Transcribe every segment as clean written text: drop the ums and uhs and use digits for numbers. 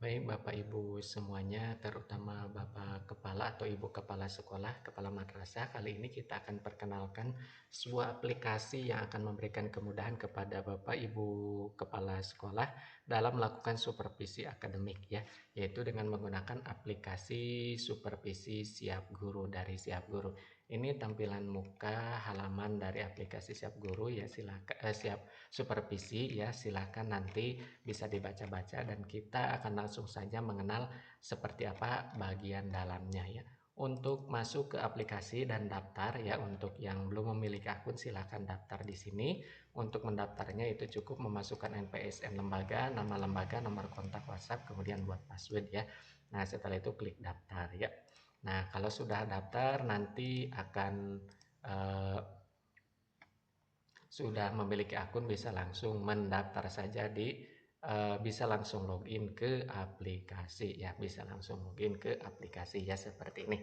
Baik, Bapak Ibu semuanya, terutama Bapak Kepala atau Ibu Kepala Sekolah, Kepala Madrasah, kali ini kita akan perkenalkan sebuah aplikasi yang akan memberikan kemudahan kepada Bapak Ibu Kepala Sekolah dalam melakukan supervisi akademik ya, yaitu dengan menggunakan aplikasi supervisi Siap Guru dari Siap Guru. Ini tampilan muka halaman dari aplikasi Siap Guru ya, silakan Siap Supervisi ya, silakan nanti bisa dibaca-baca dan kita akan langsung saja mengenal seperti apa bagian dalamnya ya. Untuk masuk ke aplikasi dan daftar ya, untuk yang belum memiliki akun silahkan daftar di sini. Untuk mendaftarnya itu cukup memasukkan NPSN lembaga, nama lembaga, nomor kontak WhatsApp, kemudian buat password ya. Nah, setelah itu klik daftar ya. Nah, kalau sudah daftar nanti akan sudah memiliki akun bisa langsung mendaftar saja bisa langsung login ke aplikasi ya, bisa langsung login ke aplikasi ya seperti ini.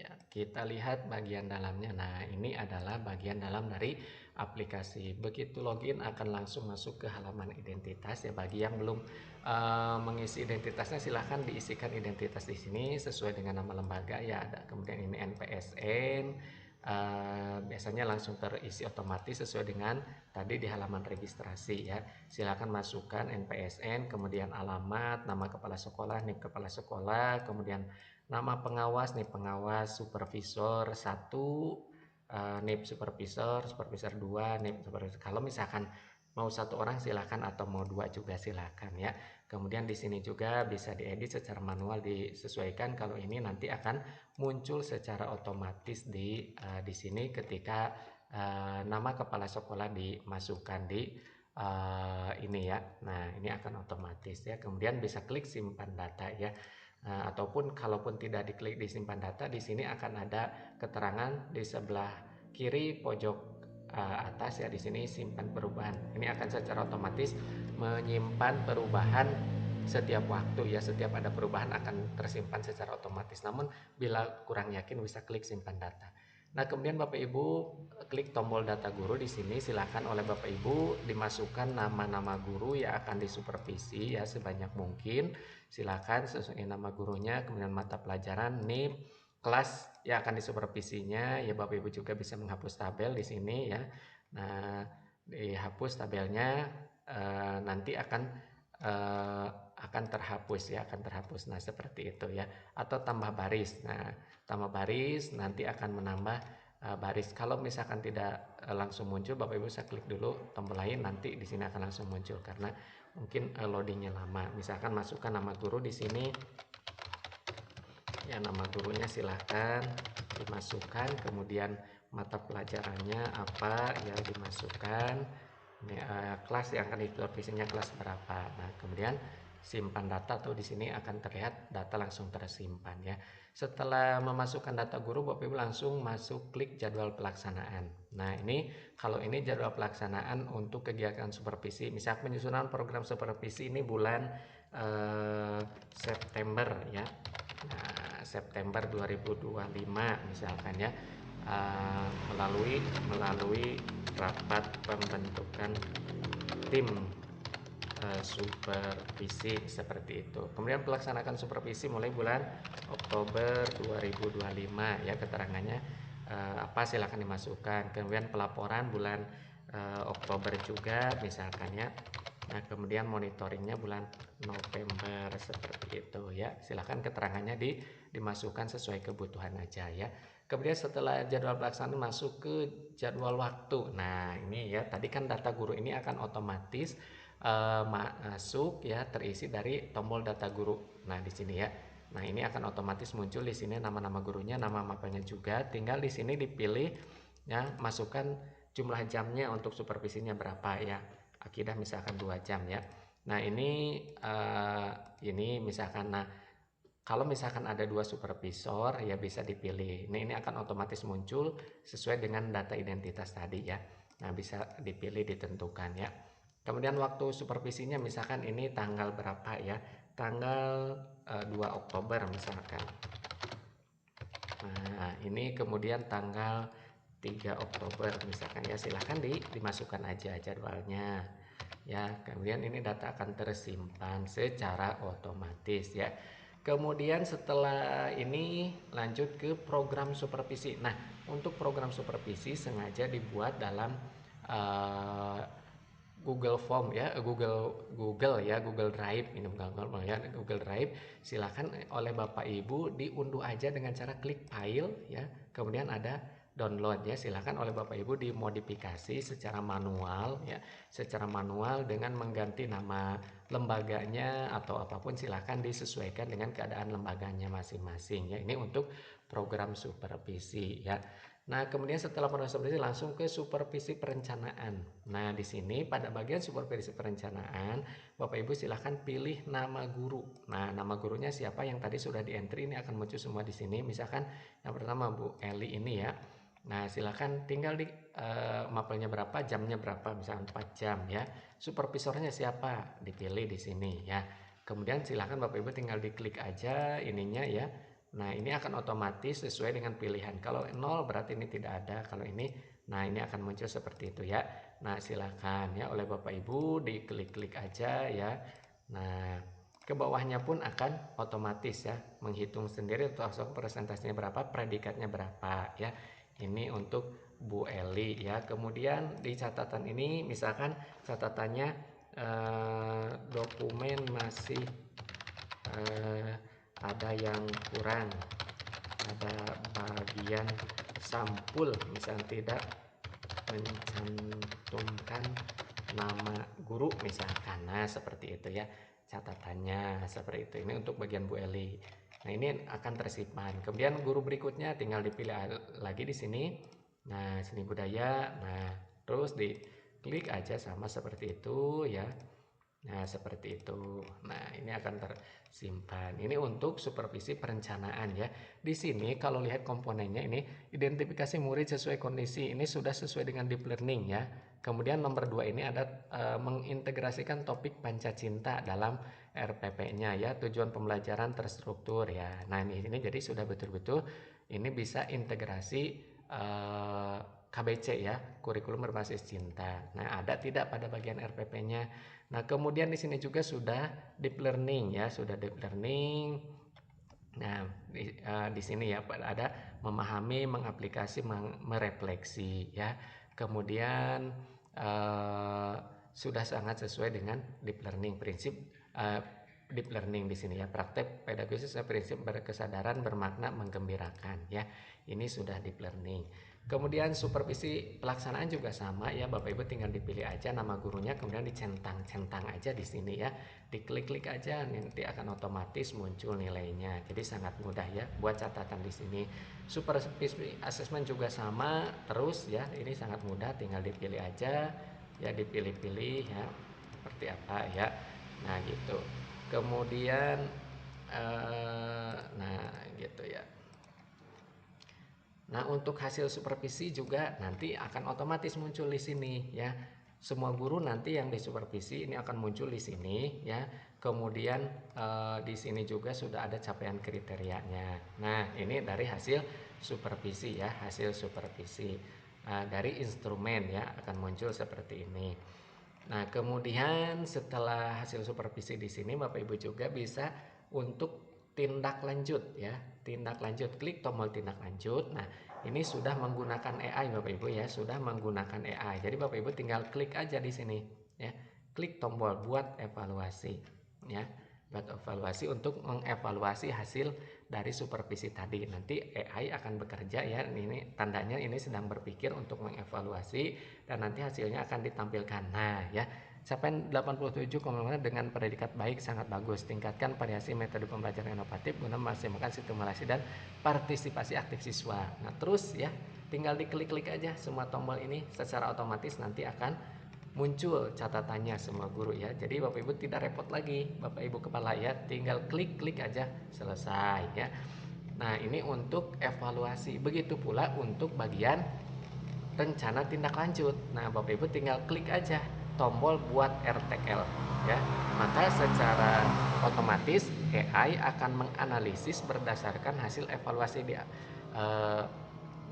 Ya, kita lihat bagian dalamnya. Nah, ini adalah bagian dalam dari aplikasi. Begitu login akan langsung masuk ke halaman identitas ya. Bagi yang belum mengisi identitasnya silahkan diisikan identitas di sini sesuai dengan nama lembaga ya. Ada kemudian ini NPSN. Biasanya langsung terisi otomatis sesuai dengan tadi di halaman registrasi ya. Silakan masukkan NPSN, kemudian alamat, nama kepala sekolah, NIP kepala sekolah, kemudian nama pengawas nih, pengawas supervisor 1, NIP supervisor, supervisor 2, NIP supervisor. Kalau misalkan mau satu orang silakan atau mau dua juga silakan ya. Kemudian di sini juga bisa diedit secara manual, disesuaikan. Kalau ini nanti akan muncul secara otomatis di sini ketika nama kepala sekolah dimasukkan di ini ya. Nah, ini akan otomatis ya. Kemudian bisa klik simpan data ya. Ataupun kalaupun tidak diklik di simpan data, di sini akan ada keterangan di sebelah kiri pojok atas ya, di sini simpan perubahan. Ini akan secara otomatis menyimpan perubahan setiap waktu ya, setiap ada perubahan akan tersimpan secara otomatis. Namun bila kurang yakin bisa klik simpan data. Nah, kemudian Bapak Ibu klik tombol data guru di sini, silakan oleh Bapak Ibu dimasukkan nama-nama guru yang akan disupervisi ya sebanyak mungkin. Silakan sesuai nama gurunya, kemudian mata pelajaran, NIP, kelas yang akan disupervisinya. Ya, Bapak Ibu juga bisa menghapus tabel di sini ya. Nah, dihapus tabelnya nanti akan terhapus ya, akan terhapus. Nah, seperti itu ya. Atau tambah baris. Nah, tambah baris nanti akan menambah baris. Kalau misalkan tidak langsung muncul, Bapak Ibu bisa klik dulu tombol lain, nanti di sini akan langsung muncul karena mungkin loadingnya lama. Misalkan masukkan nama guru di sini ya, nama gurunya silahkan dimasukkan, kemudian mata pelajarannya apa ya dimasukkan. Ini, kelas yang akan disupervisinya kelas berapa. Nah, kemudian simpan data tuh di sini akan terlihat data langsung tersimpan ya. Setelah memasukkan data guru, Bapak Ibu langsung masuk klik jadwal pelaksanaan. Nah, ini kalau ini jadwal pelaksanaan untuk kegiatan supervisi. Misal penyusunan program supervisi ini bulan September ya. Nah, September 2025 misalkan ya, melalui rapat pembentukan tim supervisi seperti itu. Kemudian pelaksanakan supervisi mulai bulan Oktober 2025 ya, keterangannya apa silakan dimasukkan. Kemudian pelaporan bulan Oktober juga misalkan ya. Nah, kemudian monitoringnya bulan November seperti itu ya. Silakan keterangannya dimasukkan sesuai kebutuhan aja ya. Kemudian setelah jadwal pelaksanaan masuk ke jadwal waktu. Nah, ini ya, tadi kan data guru ini akan otomatis masuk ya, terisi dari tombol data guru. Nah, di sini ya. Nah, ini akan otomatis muncul di sini nama-nama gurunya, nama mapelnya juga. Tinggal di sini dipilih ya, masukkan jumlah jamnya untuk supervisinya berapa ya. Akidah misalkan 2 jam ya. Nah, ini misalkan, nah kalau misalkan ada 2 supervisor ya bisa dipilih. Nah, ini akan otomatis muncul sesuai dengan data identitas tadi ya. Nah, bisa dipilih, ditentukan ya. Kemudian waktu supervisinya misalkan ini tanggal berapa ya, tanggal 2 Oktober misalkan. Nah, ini kemudian tanggal 3 Oktober misalkan ya, silahkan dimasukkan aja jadwalnya ya. Kemudian ini data akan tersimpan secara otomatis ya. Kemudian setelah ini lanjut ke program supervisi. Nah, untuk program supervisi sengaja dibuat dalam Google Form ya, Google Drive, ini bukan normal ya, Google Drive. Silakan oleh Bapak Ibu diunduh aja dengan cara klik file ya. Kemudian ada download ya, silakan oleh Bapak Ibu dimodifikasi secara manual ya, secara manual dengan mengganti nama lembaganya atau apapun, silakan disesuaikan dengan keadaan lembaganya masing-masing ya. Ini untuk program supervisi ya. Nah, kemudian setelah program supervisi langsung ke supervisi perencanaan. Nah, di sini pada bagian supervisi perencanaan, Bapak Ibu silahkan pilih nama guru. Nah, nama gurunya siapa yang tadi sudah di entry ini akan muncul semua di sini. Misalkan yang pertama Bu Eli ini ya. Nah, silahkan tinggal di mapelnya berapa, jamnya berapa, misalkan 4 jam ya. Supervisornya siapa, dipilih di sini ya. Kemudian silahkan Bapak Ibu tinggal diklik aja ininya ya. Nah, ini akan otomatis sesuai dengan pilihan. Kalau 0 berarti ini tidak ada. Kalau ini, nah ini akan muncul seperti itu ya. Nah, silakan ya oleh Bapak Ibu diklik-klik aja ya. Nah, ke bawahnya pun akan otomatis ya menghitung sendiri atau presentasinya berapa, predikatnya berapa ya. Ini untuk Bu Eli ya. Kemudian di catatan ini misalkan catatannya dokumen masih ada yang kurang, ada bagian sampul misalnya tidak mencantumkan nama guru misalkan. Nah, seperti itu ya catatannya, seperti itu. Ini untuk bagian Bu Eli. Nah, ini akan tersimpan. Kemudian guru berikutnya tinggal dipilih lagi di sini. Nah, seni budaya. Nah, terus diklik aja sama seperti itu ya. Nah, seperti itu. Nah, ini akan tersimpan. Ini untuk supervisi perencanaan ya. Di sini kalau lihat komponennya ini, identifikasi murid sesuai kondisi. Ini sudah sesuai dengan deep learning ya. Kemudian nomor 2 ini ada mengintegrasikan topik Pancacinta dalam RPP-nya ya. Tujuan pembelajaran terstruktur ya. Nah, ini jadi sudah betul-betul ini bisa integrasi KBC ya, kurikulum berbasis cinta. Nah, ada tidak pada bagian RPP-nya? Nah, kemudian di sini juga sudah deep learning ya, sudah deep learning. Nah, di sini ya ada memahami, mengaplikasi, merefleksi ya. Kemudian sudah sangat sesuai dengan deep learning, prinsip deep learning di sini ya. Praktek pedagogis prinsip berkesadaran, bermakna, menggembirakan ya. Ini sudah deep learning. Kemudian supervisi pelaksanaan juga sama ya, Bapak Ibu tinggal dipilih aja nama gurunya, kemudian dicentang-centang aja di sini ya, diklik-klik aja, nanti akan otomatis muncul nilainya. Jadi sangat mudah ya buat catatan di sini. Supervisi assessment juga sama terus ya, ini sangat mudah, tinggal dipilih aja ya, dipilih-pilih ya seperti apa ya. Nah gitu. Kemudian nah gitu ya. Nah, untuk hasil supervisi juga nanti akan otomatis muncul di sini ya. Semua guru nanti yang disupervisi ini akan muncul di sini ya. Kemudian di sini juga sudah ada capaian kriterianya. Nah, ini dari hasil supervisi ya, hasil supervisi. Dari instrumen ya akan muncul seperti ini. Nah, kemudian setelah hasil supervisi di sini Bapak Ibu juga bisa untuk tindak lanjut ya, tindak lanjut, klik tombol tindak lanjut. Nah, ini sudah menggunakan AI Bapak Ibu ya, sudah menggunakan AI. Jadi Bapak Ibu tinggal klik aja di sini ya, klik tombol buat evaluasi ya, buat evaluasi untuk mengevaluasi hasil dari supervisi tadi. Nanti AI akan bekerja ya, ini tandanya ini sedang berpikir untuk mengevaluasi dan nanti hasilnya akan ditampilkan. Nah ya, capaian 87,5 dengan predikat baik sangat bagus. Tingkatkan variasi metode pembelajaran inovatif guna memaksimalkan stimulasi dan partisipasi aktif siswa. Nah, terus ya, tinggal diklik-klik aja semua tombol ini secara otomatis nanti akan muncul catatannya semua guru ya. Jadi Bapak Ibu tidak repot lagi, Bapak Ibu kepala ya, tinggal klik-klik aja selesai ya. Nah, ini untuk evaluasi. Begitu pula untuk bagian rencana tindak lanjut. Nah, Bapak Ibu tinggal klik aja tombol buat RTL ya. Maka secara otomatis AI akan menganalisis berdasarkan hasil evaluasi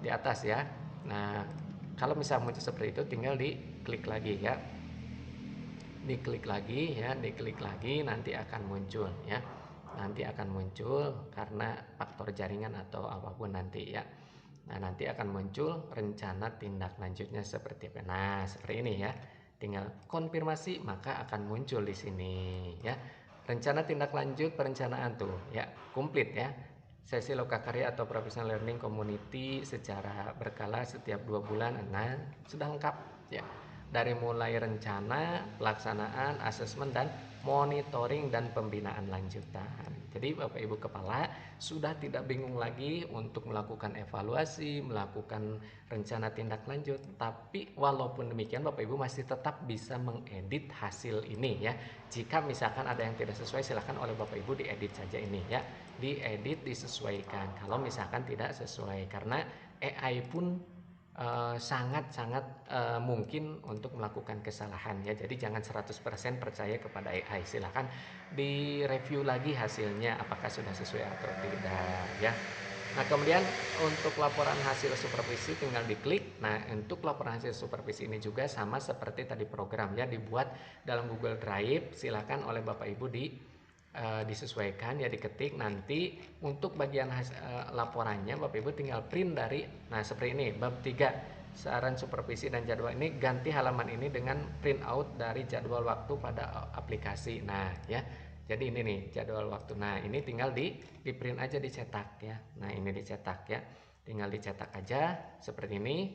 di atas ya. Nah, kalau misalnya muncul seperti itu tinggal diklik lagi ya. Diklik lagi ya, diklik lagi nanti akan muncul ya. Nanti akan muncul karena faktor jaringan atau apapun nanti ya. Nah, nanti akan muncul rencana tindak lanjutnya seperti apa. Nah, seperti ini ya. Tinggal konfirmasi maka akan muncul di sini ya. Rencana tindak lanjut perencanaan tuh ya, komplit ya. Sesi lokakarya atau professional learning community secara berkala setiap 2 bulan. Nah, sudah lengkap ya. Dari mulai rencana, pelaksanaan, asesmen dan monitoring dan pembinaan lanjutan. Jadi Bapak Ibu Kepala sudah tidak bingung lagi untuk melakukan evaluasi, melakukan rencana tindak lanjut. Tapi walaupun demikian Bapak Ibu masih tetap bisa mengedit hasil ini ya. Jika misalkan ada yang tidak sesuai silahkan oleh Bapak Ibu diedit saja ini ya. Diedit, disesuaikan kalau misalkan tidak sesuai, karena AI pun sangat-sangat mungkin untuk melakukan kesalahan ya. Jadi jangan 100% percaya kepada AI. Silahkan direview lagi hasilnya apakah sudah sesuai atau tidak ya. Nah, kemudian untuk laporan hasil supervisi tinggal diklik. Nah, untuk laporan hasil supervisi ini juga sama seperti tadi programnya dibuat dalam Google Drive. Silakan oleh Bapak Ibu disesuaikan ya, diketik. Nanti untuk bagian laporannya Bapak Ibu tinggal print dari, nah seperti ini, bab 3 saran supervisi dan jadwal ini, ganti halaman ini dengan print out dari jadwal waktu pada aplikasi. Nah ya, jadi ini nih jadwal waktu. Nah ini tinggal di print aja, dicetak ya. Nah ini dicetak ya, tinggal dicetak aja seperti ini.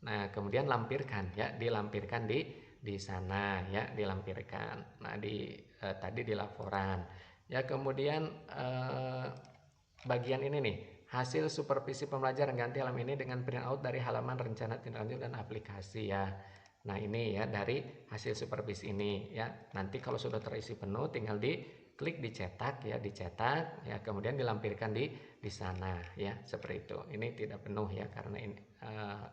Nah kemudian lampirkan ya, dilampirkan di sana ya, dilampirkan. Nah tadi di laporan ya. Kemudian bagian ini nih, hasil supervisi pembelajaran, ganti halaman ini dengan print out dari halaman rencana tindak lanjut dan aplikasi ya. Nah ini ya dari hasil supervisi ini ya. Nanti kalau sudah terisi penuh tinggal diklik dicetak ya, dicetak ya, kemudian dilampirkan di sana ya, seperti itu. Ini tidak penuh ya, karena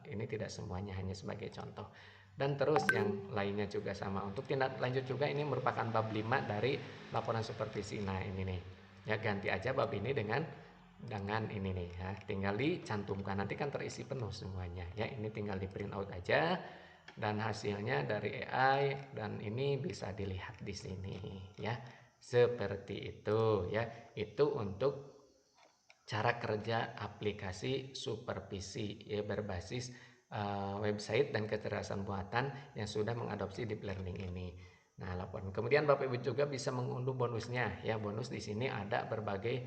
ini tidak semuanya, hanya sebagai contoh. Dan terus yang lainnya juga sama. Untuk tindak lanjut juga ini merupakan bab 5 dari laporan supervisi. Nah ini nih ya, ganti aja bab ini dengan ini nih ya, tinggal dicantumkan, nanti kan terisi penuh semuanya ya. Ini tinggal di print out aja dan hasilnya dari AI, dan ini bisa dilihat di sini ya, seperti itu ya. Itu untuk cara kerja aplikasi supervisi ya, berbasis website dan kecerdasan buatan yang sudah mengadopsi deep learning ini. Nah, laporan. Kemudian Bapak Ibu juga bisa mengunduh bonusnya ya. Bonus di sini ada berbagai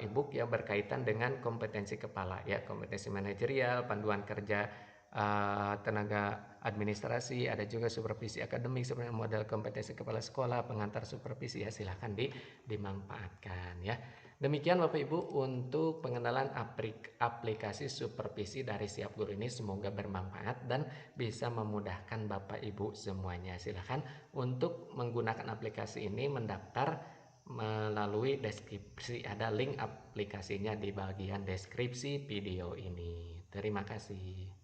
e-book yang berkaitan dengan kompetensi kepala ya, kompetensi manajerial, panduan kerja tenaga administrasi, ada juga supervisi akademik seperti model kompetensi kepala sekolah, pengantar supervisi ya. Silahkan dimanfaatkan ya. Demikian Bapak Ibu untuk pengenalan aplikasi supervisi dari Siap Guru ini, semoga bermanfaat dan bisa memudahkan Bapak Ibu semuanya. Silahkan untuk menggunakan aplikasi ini mendaftar melalui deskripsi, ada link aplikasinya di bagian deskripsi video ini. Terima kasih.